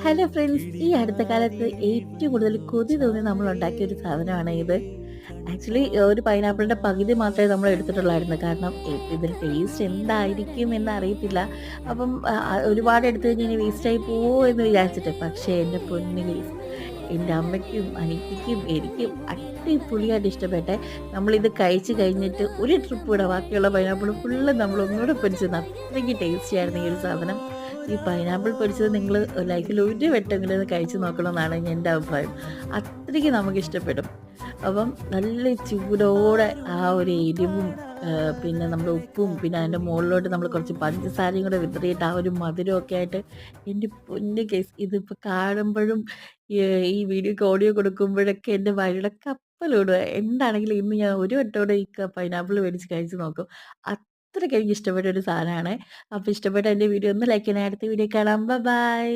Hello friends, ഈ അടുത്ത കാലത്ത് ഏറ്റവും കൂടുതൽ കൊതി തോന്നി നമ്മൾ ഉണ്ടാക്കിയ ഒരു സാധനമാണ് ഇത്. ആക്ച്വലി ഒരു പൈനാപ്പിളിന്റെ പകുതി മാത്രമേ നമ്മൾ എടുത്തിട്ടുള്ളായിരുന്നു. കാരണം ഇതിന്റെ ടേസ്റ്റ് എന്തായിരിക്കും എന്ന് അറിയത്തില്ല. അപ്പം ഒരുപാട് എടുത്തു കഴിഞ്ഞാൽ ഇനി വേസ്റ്റായി പോവോ എന്ന് വിചാരിച്ചിട്ട്. പക്ഷേ എൻ്റെ പൊന്നു ഗയ്സ്, എൻ്റെ അമ്മയ്ക്കും അനിയത്തിക്കും എനിക്കും അടിപൊളിയായിട്ട് ഇഷ്ടപ്പെട്ടെ. നമ്മളിത് കഴിച്ച് കഴിഞ്ഞിട്ട് ഒരു ട്രിപ്പ് കൂടെ ബാക്കിയുള്ള പൈനാപ്പിൾ ഫുള്ള് നമ്മൾ ഒന്നുകൂടെ പൊരിച്ച് തിന്നു. അത്രയ്ക്ക് ടേസ്റ്റിയായിരുന്നു ഈ ഒരു സാധനം. ഈ പൈനാപ്പിൾ പൊരിച്ചത് നിങ്ങൾ ലൈഫിൽ ഒരു വട്ടമെങ്കിലും ഒന്ന് കഴിച്ച് നോക്കണമെന്നാണ് എൻ്റെ അഭിപ്രായം. അത്രയ്ക്ക് നമുക്കിഷ്ടപ്പെടും. അപ്പം നല്ല ചൂടോടെ ആ ഒരു എരിവും പിന്നെ നമ്മുടെ ഉപ്പും പിന്നെ അതിൻ്റെ മുകളിലോട്ട് നമ്മൾ കുറച്ച് പഞ്ചസാരയും കൂടെ വിതറിയിട്ട് ആ ഒരു മധുരമൊക്കെ ആയിട്ട് എൻ്റെ പൊന്ന് കേസ് ഇതിപ്പോൾ കാണുമ്പോഴും ഈ വീഡിയോക്ക് ഓഡിയോ കൊടുക്കുമ്പോഴൊക്കെ എൻ്റെ വായിലൂടെ കപ്പലോടുക. എന്താണെങ്കിലും ഇന്ന് ഞാൻ ഒരു വട്ടം ഈ പൈനാപ്പിൾ മേടിച്ച് കഴിച്ച് നോക്കും. അത്രയ്ക്ക് എനിക്ക് ഇഷ്ടപ്പെട്ട ഒരു സാധനമാണ്. അപ്പോൾ ഇഷ്ടപ്പെട്ട എൻ്റെ വീഡിയോ ഒന്ന് ലൈക്ക് ചെയ്യണേ. അടുത്ത വീഡിയോ കാണാം. ബൈ.